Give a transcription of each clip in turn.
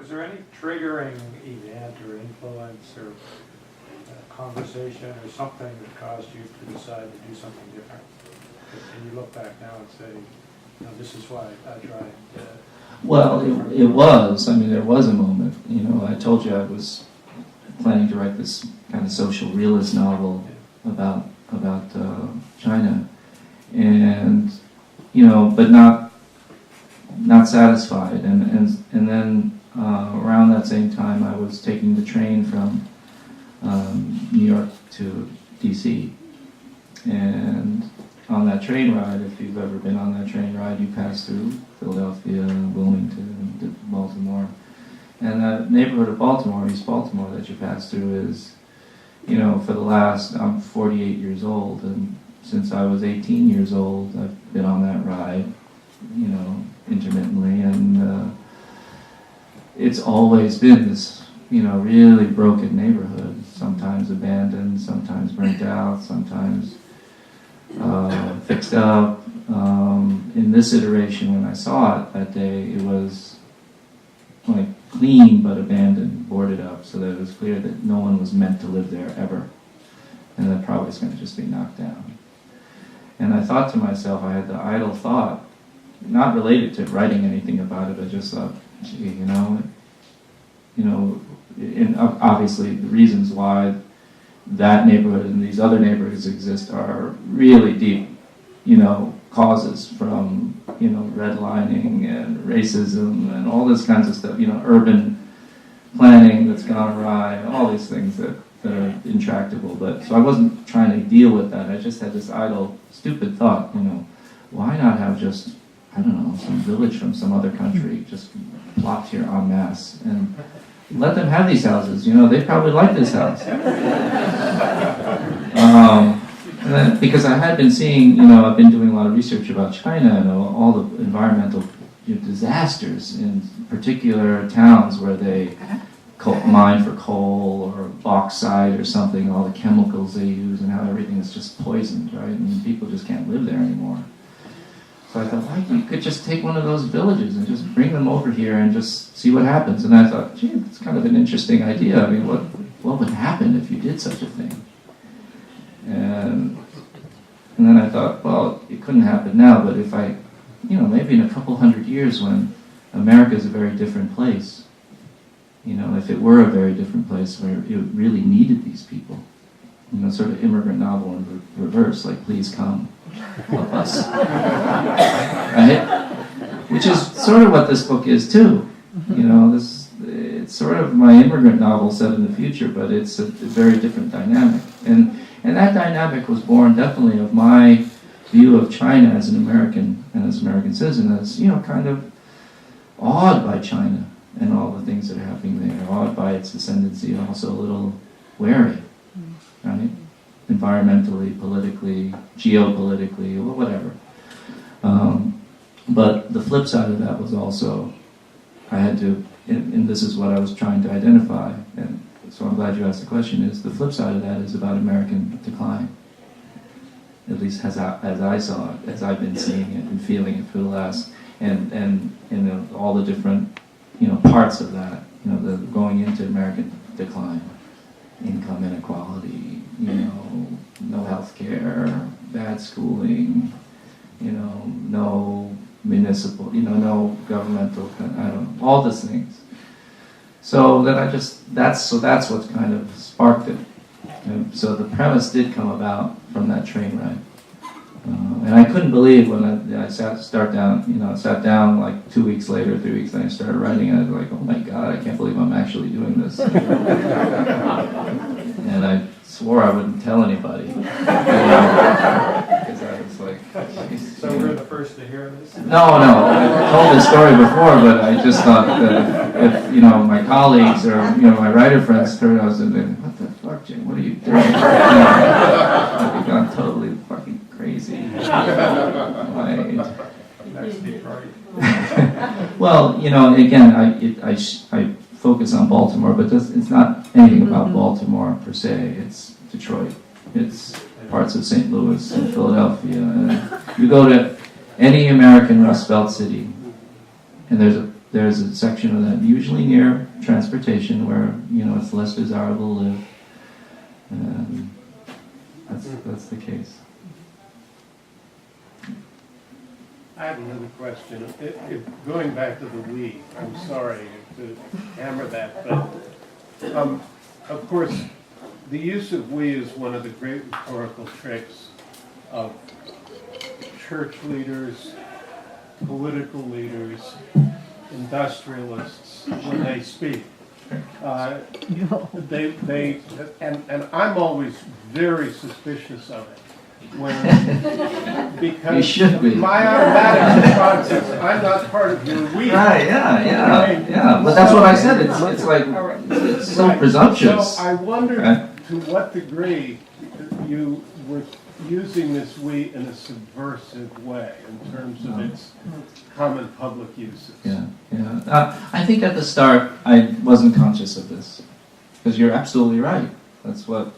Was there any triggering event or influence or conversation or something that caused you to decide to do something different? Can you look back now and say, you know, this is why I tried? Well, it was. I mean, there was a moment. You know, I told you I was planning to write this kind of social realist novel about China, and you know, but not satisfied. And then around that same time, I was taking the train from New York to D.C. And on that train ride, if you've ever been on that train ride, you pass through Philadelphia, Wilmington, Baltimore. And that neighborhood of Baltimore, East Baltimore, that you pass through is, you know, for the last, I'm 48 years old, and since I was 18 years old, I've been on that ride, you know, intermittently, and it's always been this, you know, really broken neighborhood, sometimes abandoned, sometimes burnt out, sometimes fixed up. In this iteration, when I saw it that day, it was like clean but abandoned, boarded up, so that it was clear that no one was meant to live there ever, and that probably it's going to just be knocked down. And I thought to myself, I had the idle thought, not related to writing anything about it, I just thought, gee, you know, and obviously the reasons why that neighborhood and these other neighborhoods exist are really deep, you know, causes from, you know, redlining and racism and all this kinds of stuff, you know, urban planning that's gone awry, all these things that are intractable. But so I wasn't trying to deal with that. I just had this idle, stupid thought, you know, why not have just, I don't know, some village from some other country just plopped here en masse and let them have these houses. You know, they probably like this house. And then, because I had been seeing, you know, I've been doing a lot of research about China and all the environmental, you know, disasters in particular towns where they mine for coal or bauxite or something, all the chemicals they use and how everything is just poisoned, right? And people just can't live there anymore. So I thought, well, you could just take one of those villages and just bring them over here and just see what happens. And I thought, gee, that's kind of an interesting idea. I mean, what would happen if you did such a thing? And then I thought, well, it couldn't happen now, but if I, you know, maybe in a couple hundred years when America is a very different place, you know, if it were a very different place where it really needed these people, you know, sort of immigrant novel in reverse, like, please come, help us, right? Which is sort of what this book is too. You know, it's sort of my immigrant novel set in the future, but it's a very different dynamic. And that dynamic was born definitely of my view of China as an American and as an American citizen, as, you know, kind of awed by China and all the things that are happening there, awed by its ascendancy, and also a little wary, right? Environmentally, politically, geopolitically, or whatever. But the flip side of that was also, I had to, and this is what I was trying to identify, and so I'm glad you asked the question, is the flip side of that is about American decline. At least as I saw it, as I've been seeing it and feeling it for the last, and you know, all the different, you know, parts of that, you know, the going into American decline, income inequality, you know, no health care, bad schooling, you know, no municipal, you know, no governmental, I don't know, all these things. So then that's what kind of sparked it. And so the premise did come about from that train ride. And I couldn't believe when I sat down like 2 weeks later, 3 weeks later, I started writing, and I was like, oh my God, I can't believe I'm actually doing this. And I swore I wouldn't tell anybody. Because I was like, geez, So we're the first to hear this? No, I've told this story before, but I just thought that if you know, my colleagues or, you know, my writer friends heard I was in there, what the fuck, Jim, what are you doing? I'd be gone totally fucking crazy. Next deep party. Well, you know, again, I focus on Baltimore, but it's not anything about Baltimore per se. It's Detroit. It's parts of St. Louis and Philadelphia. And you go to any American Rust Belt city, and there's there's a section of that, usually near transportation, where it's less desirable to live. And that's the case. I have another question. Going back to the we, I'm sorry to hammer that, but of course, the use of we is one of the great rhetorical tricks of church leaders, political leaders, industrialists when they speak. And I'm always very suspicious of it. Because You should be. my automatic response is, I'm not part of your we. Right, yeah. But that's what I said. It's like, it's so Right. presumptuous. So I wondered Right. to what degree you were using this we in a subversive way in terms of its common public uses. Yeah. I think at the start I wasn't conscious of this, because you're absolutely right. That's what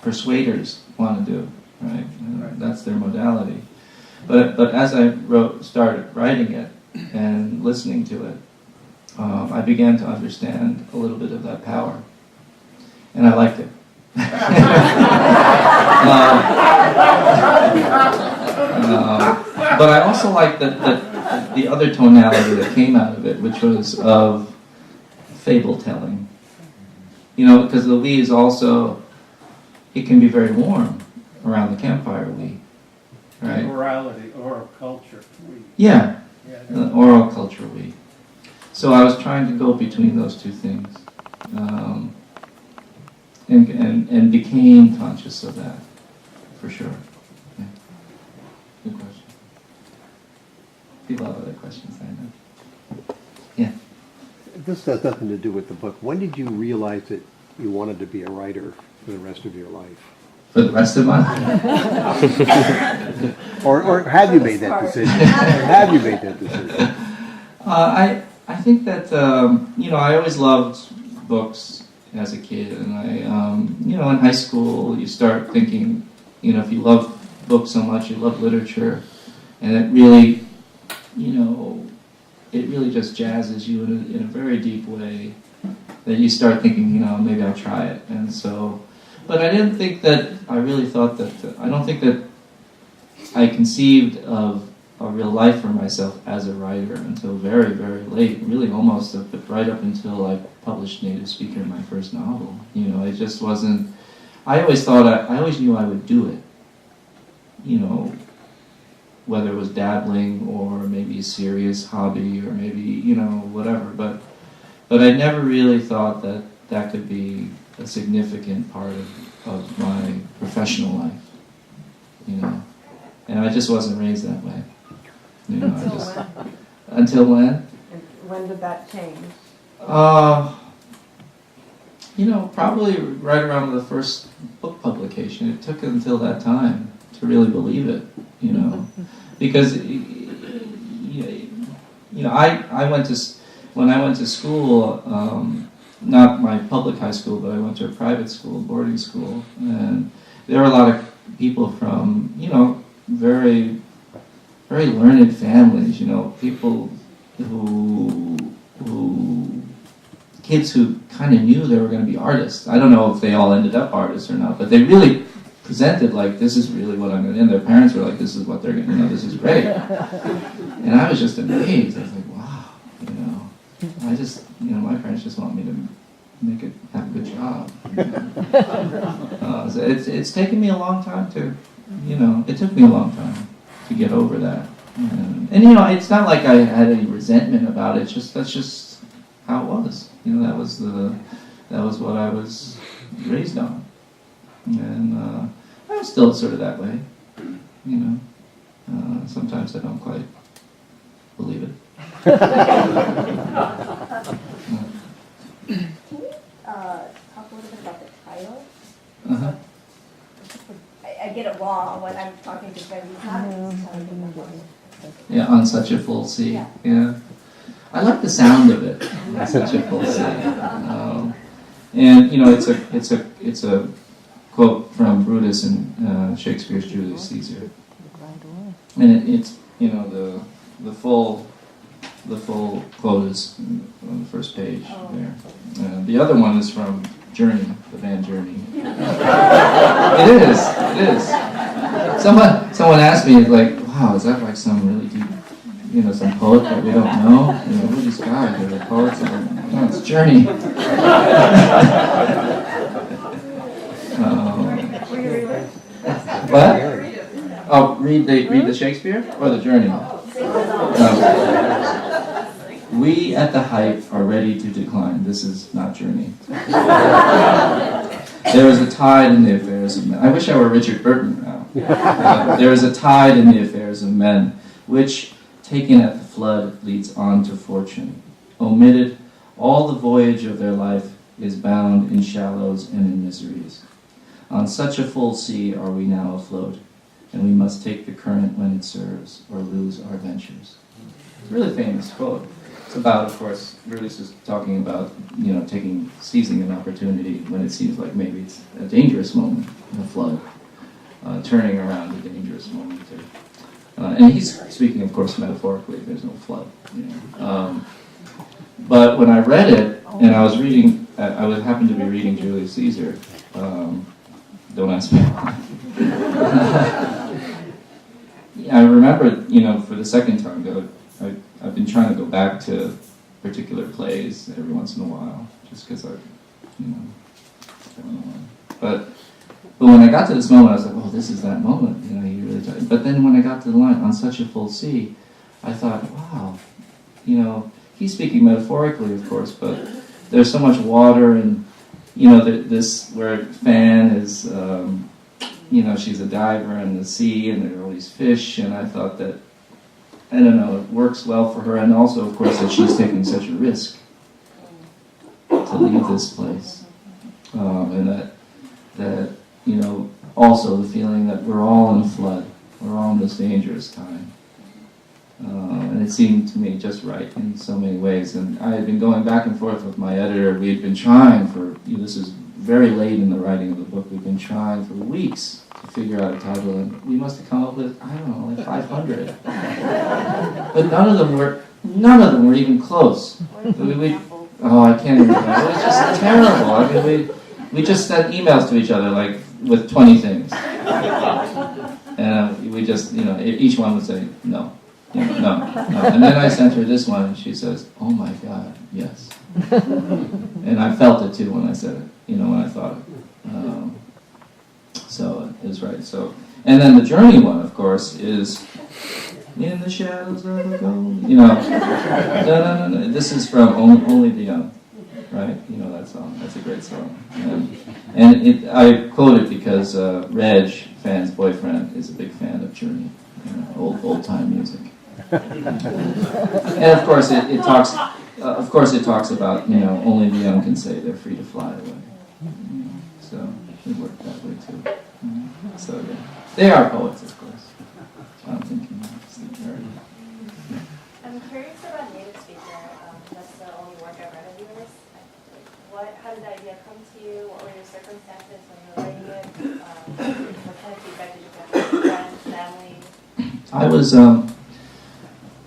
persuaders want to do, right? And that's their modality. But as I started writing it and listening to it, I began to understand a little bit of that power, and I liked it. But I also liked the other tonality that came out of it, which was of fable telling. Because the we is also, it can be very warm around the campfire we, right? Morality, oral culture. Yeah, Yeah. oral culture we. So I was trying to go between those two things, and became conscious of that, for sure. Yeah. Good question. People have other questions, I know. Yeah. This has nothing to do with the book. When did you realize that you wanted to be a writer for the rest of your life? For the rest of my Or have you made that decision? Have you made that decision? I think that I always loved books as a kid, and in high school you start thinking, if you love books so much, you love literature, and it really just jazzes you in a very deep way, that you start thinking, maybe I'll try it. And so, but I didn't think that, I really thought that, I don't think that I conceived of a real life for myself as a writer until very, very late, really almost right up until I published Native Speaker, my first novel. It just wasn't, I always knew I would do it, whether it was dabbling or maybe a serious hobby or maybe, whatever. But I never really thought that could be a significant part of my professional life, And I just wasn't raised that way. Until when? Until when? And when did that change? Probably right around the first book publication. It took until that time to really believe it, because when I went to school, not my public high school, but I went to a private school, boarding school, and there were a lot of people from very, very learned families, people kids who kind of knew they were going to be artists. I don't know if they all ended up artists or not, but they really presented like, this is really what I'm going to, and their parents were like, this is what they're going to, this is great. And I was just amazed. I was like, wow, I just, my parents just want me to have a good job. So it's taken me a long time to, it took me a long time to get over that. And it's not like I had any resentment about it. That's just how it was. That was what I was raised on, and I'm still sort of that way. Sometimes I don't quite believe it. Can you talk a little bit about the title? Uh-huh. I get it wrong when I'm talking to friends. Yeah, on such a full sea. Yeah. Yeah. I like the sound of it. On such a full sea. And it's a quote from Brutus in Shakespeare's Julius Caesar. And it's the full the full quote is on the first page there. The other one is from Journey, the band Journey. It is. Someone asked me, like, wow, is that like some really deep, some poet that we don't know? Who are these guys? They're the poets. No, it's Journey. What? Oh, read the Shakespeare or the Journey? We at the height are ready to decline. This is not Journey. There is a tide in the affairs of men. I wish I were Richard Burton now. There is a tide in the affairs of men, which, taken at the flood, leads on to fortune. Omitted, all the voyage of their life is bound in shallows and in miseries. On such a full sea are we now afloat, and we must take the current when it serves, or lose our ventures. It's a really famous quote. It's about, of course, Berlius is talking about, seizing an opportunity when it seems like maybe it's a dangerous moment in a flood, turning around a dangerous moment. And he's speaking, of course, metaphorically. There's no flood. But when I read it, and I was reading, I happened to be reading Julius Caesar. Don't ask me why. I remember, for the second time, I've been trying to go back to particular plays every once in a while, just because I don't know why. But when I got to this moment, I was like, oh, this is that moment. He really died. But then when I got to the line, on such a full sea, I thought, wow, he's speaking metaphorically, of course, but there's so much water and, this where Fan is, she's a diver in the sea and there are all these fish, and I thought that, I don't know, it works well for her, and also, of course, that she's taking such a risk to leave this place. And that, also the feeling that we're all in a flood, we're all in this dangerous time. And it seemed to me just right in so many ways. And I had been going back and forth with my editor. We had been trying for, this is very late in the writing of the book, we've been trying for weeks to figure out a title, and we must have come up with, I don't know, like 500. But none of them were even close. I can't even remember. It was just terrible. I mean, we just sent emails to each other, like, with 20 things. And we just, each one would say, no. No. And then I sent her this one, and she says, oh my God, yes. And I felt it too when I said it, when I thought it. So it was right. So, and then the Journey one, of course, is in the shadows of the gold. No. This is from Only the Young, right? That song. That's a great song. And I quote it because Reg, Fan's boyfriend, is a big fan of Journey, old time music. And of course it talks. Of course it talks about only the young can say they're free to fly away. So it worked that way too. So yeah, they are poets, of course. I'm thinking. I'm curious about native speaker. That's the only work I've read of yours. How did that idea come to you? What were your circumstances when you were writing it? What kind of feedback did you get from friends, family?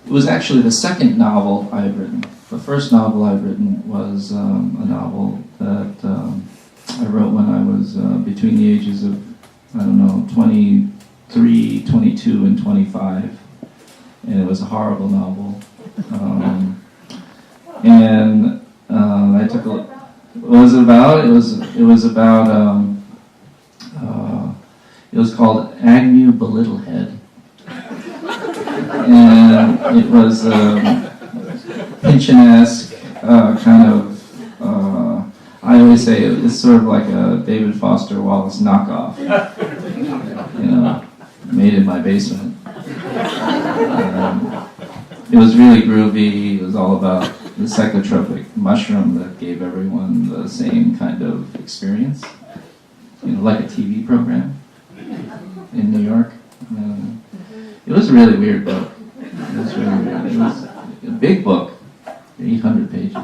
It was actually the second novel I had written. The first novel I'd written was a novel that I wrote when I was between the ages of, 23, 22, and 25. And it was a horrible novel. And I took a look. What was it about? It was about, it was called Agnew Belittlehead. And it was Pynchon-esque, kind of, I always say it's sort of like a David Foster Wallace knockoff, made in my basement. It was really groovy. It was all about the psychotropic mushroom that gave everyone the same kind of experience, like a TV program in New York. It was a really weird book. It was really weird. It was a big book, 800 pages. Yeah.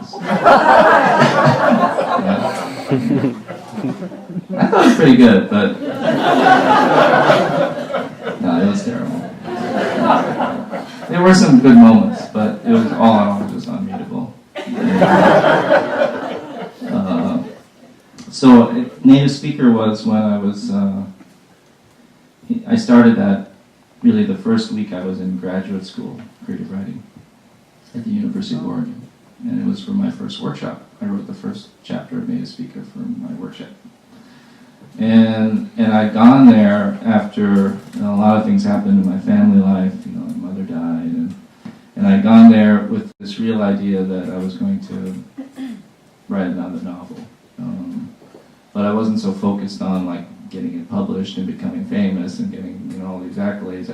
I thought it was pretty good, but no, it was terrible. There were some good moments, but it was all in all just unreadable. So native speaker was when I was, I started that really the first week I was in graduate school, creative writing, at the University of Oregon. And it was for my first workshop. I wrote the first chapter of native speaker for my workshop. And I'd gone there after a lot of things happened in my family life. My mother died, and I'd gone there with this real idea that I was going to write another novel. But I wasn't so focused on like getting it published and becoming famous and getting all these accolades.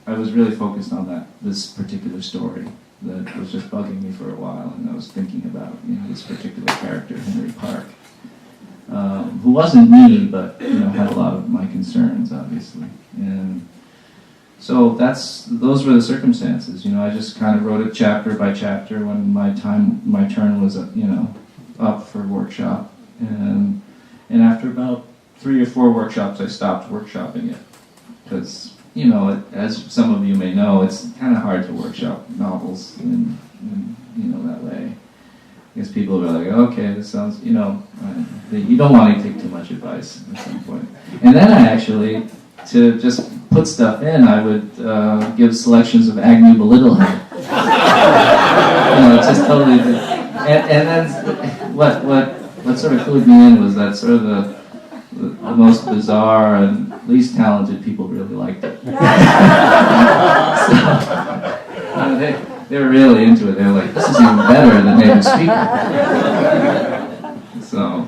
I was really focused on this particular story that was just bugging me for a while, and I was thinking about this particular character, Henry Park. Who wasn't me, but had a lot of my concerns, obviously. And so those were the circumstances. I just kind of wrote it chapter by chapter when my turn was up for workshop. And after about 3 or 4 workshops, I stopped workshopping it because as some of you may know, it's kind of hard to workshop novels in that way. Because people are like, okay, this sounds, you don't want to take too much advice at some point. And then I actually, to just put stuff in, I would give selections of Agnew Belittlehead. Just totally. And then what sort of clued me in was that sort of the most bizarre and least talented people really liked it. They were really into it. They were like, this is even better than native speaker. So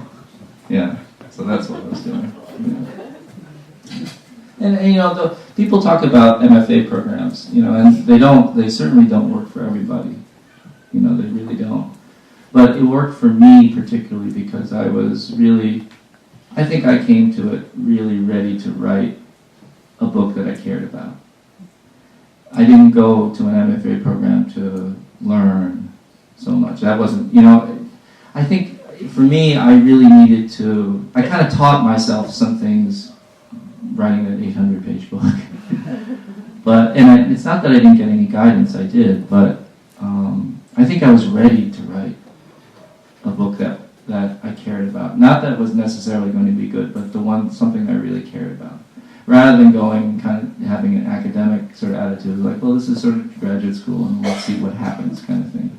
that's what I was doing. And people talk about MFA programs, and they certainly don't work for everybody. They really don't. But it worked for me particularly because I think I came to it really ready to write a book that I cared about. I didn't go to an MFA program to learn so much. That wasn't, I think for me, I really needed to, I kind of taught myself some things writing an 800-page book. And it's not that I didn't get any guidance, I did, but I think I was ready to write a book that I cared about. Not that it was necessarily going to be good, but something I really cared about. Rather than going kind of having an academic sort of attitude, like, well, this is sort of graduate school and let's see what happens kind of thing.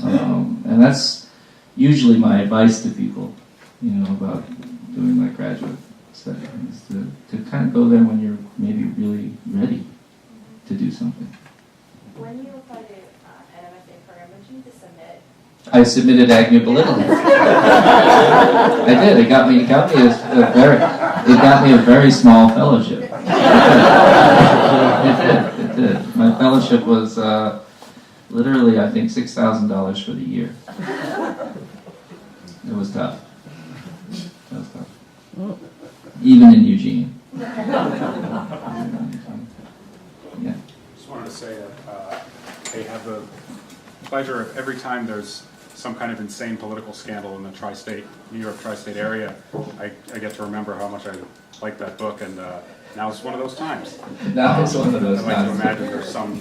And that's usually my advice to people, about doing like graduate study, is to kind of go there when you're maybe really ready to do something. When you applied to an MFA program, what did you need to submit? I submitted Agnew Belittlehead. I did. It got me a very small fellowship. It did. My fellowship was literally, I think, $6,000 for the year. It was tough. Even in Eugene. Yeah. Just wanted to say that they have the pleasure of every time there's some kind of insane political scandal in the New York tri-state area, I get to remember how much I liked that book, and now it's one of those times. Now it's one of those I'd like times. to imagine there's some,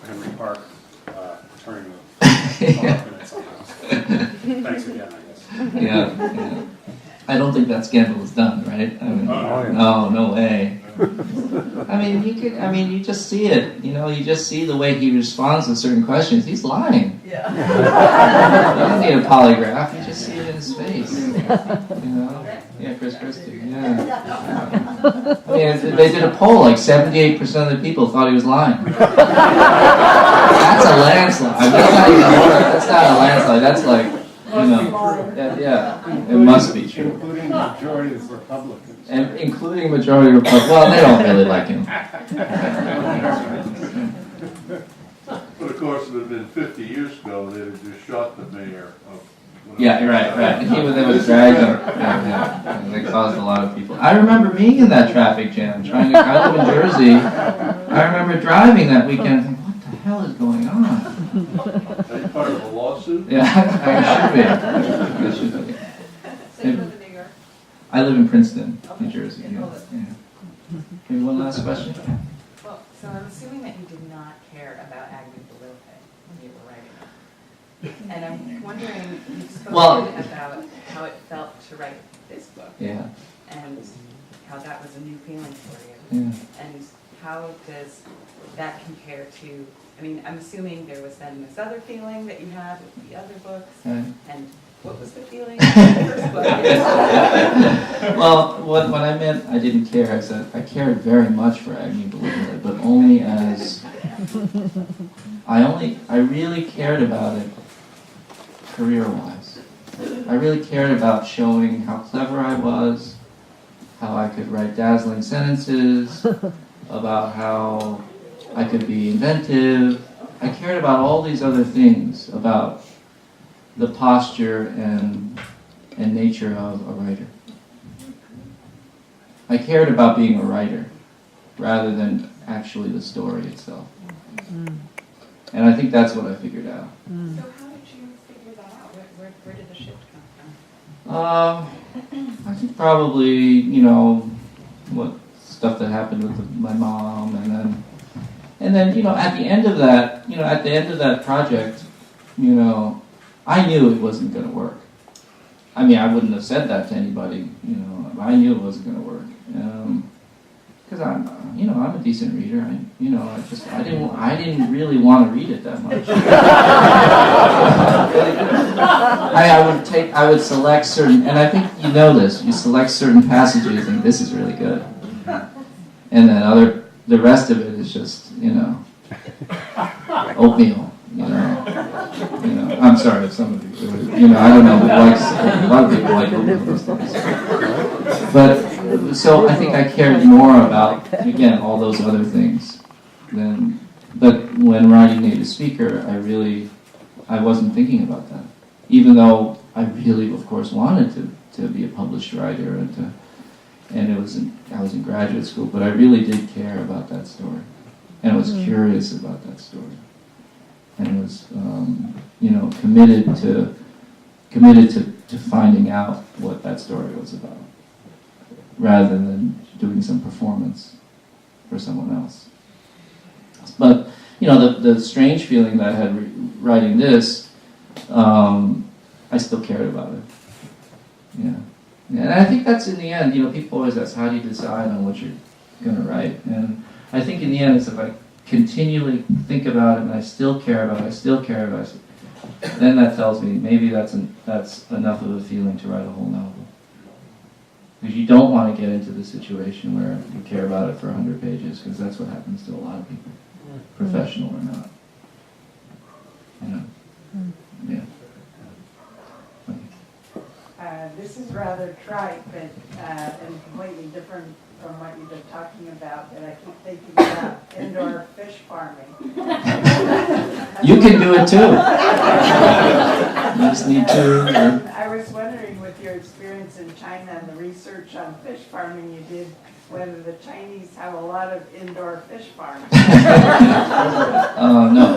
Henry Park turning the off in it somehow. Thanks again, I guess. Yeah. I don't think that scandal is done, right? I mean, no way. You just see it. You just see the way he responds to certain questions. He's lying. Yeah. You don't need a polygraph. You just see it in his face. Yeah, Chris Christie. Yeah. They did a poll. Like 78% of the people thought he was lying. That's a landslide. That's not a landslide. That's like. It must be true. Including the majority of Republicans. And including majority of Republicans. Well, they don't really like him. But of course, if it had been 50 years ago, they'd have just shot the mayor of... Yeah, right. And they would drag him. Yeah. And they caused a lot of people. I remember being in that traffic jam, I live in Jersey. I remember driving that weekend and thinking, what the hell is going on? Are you part of a lawsuit? Yeah, I should be. So you live in New York? I live in Princeton, New Jersey. Yeah. Maybe one last question? Well, so I'm assuming that you did not care about Agnew Belittlehead. And I'm wondering, you've spoken Well- about how it felt to write this book Yeah, and how that was a new feeling for you. yeah. And how does that compare to, I mean, I'm assuming there was then this other feeling that you had with the other books. Right. And what was the feeling with the first book? Well, when I meant I didn't care, I said I cared very much for Agni Believer, but only as I really cared about it career-wise. I really cared about showing how clever I was, how I could write dazzling sentences, about how I could be inventive. I cared about all these other things, about the posture and nature of a writer. I cared about being a writer rather than actually the story itself. And I think that's what I figured out. So how did you figure that out? Where did the shift come from? I think probably, what stuff that happened with my mom, and then, at the end of that project, I knew it wasn't going to work. I mean, I wouldn't have said that to anybody, I knew it wasn't going to work. Because I'm a decent reader. I didn't really want to read it that much. I would select certain, and I think you know this. You select certain passages and think this is really good, and then the rest of it is just oatmeal. I'm sorry if some of you, I don't know who likes. A lot of people like oatmeal. But so I think I cared more about, again, all those other things but when writing Native Speaker, I wasn't thinking about that. Even though I really, of course, wanted to be a published writer I was in graduate school, but I really did care about that story. And I was curious about that story. And was, committed to finding out what that story was about, rather than doing some performance for someone else. But, the strange feeling that I had writing this, I still cared about it. Yeah. And I think that's in the end, people always ask, how do you decide on what you're going to write? And I think in the end, it's if I continually think about it and I still care about it, then that tells me maybe that's enough of a feeling to write a whole novel. Because you don't want to get into the situation where you care about it for 100 pages, because that's what happens to a lot of people, professional or not. Yeah. This is rather trite, but and completely different from what you've been talking about, but I keep thinking about indoor fish farming. You can do it too. You just need to. And I was wondering, with your experience in China and the research on fish farming you did, whether the Chinese have a lot of indoor fish farms. No,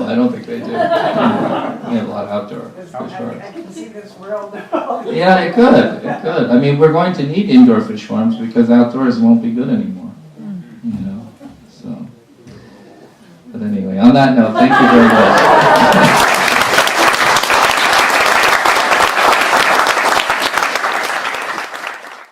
I don't think they do. We have a lot of outdoor fish farms. I can see this world. Yeah, it could. I mean, we're going to need indoor fish farms because outdoors won't be good anymore. So. But anyway, on that note, thank you very much.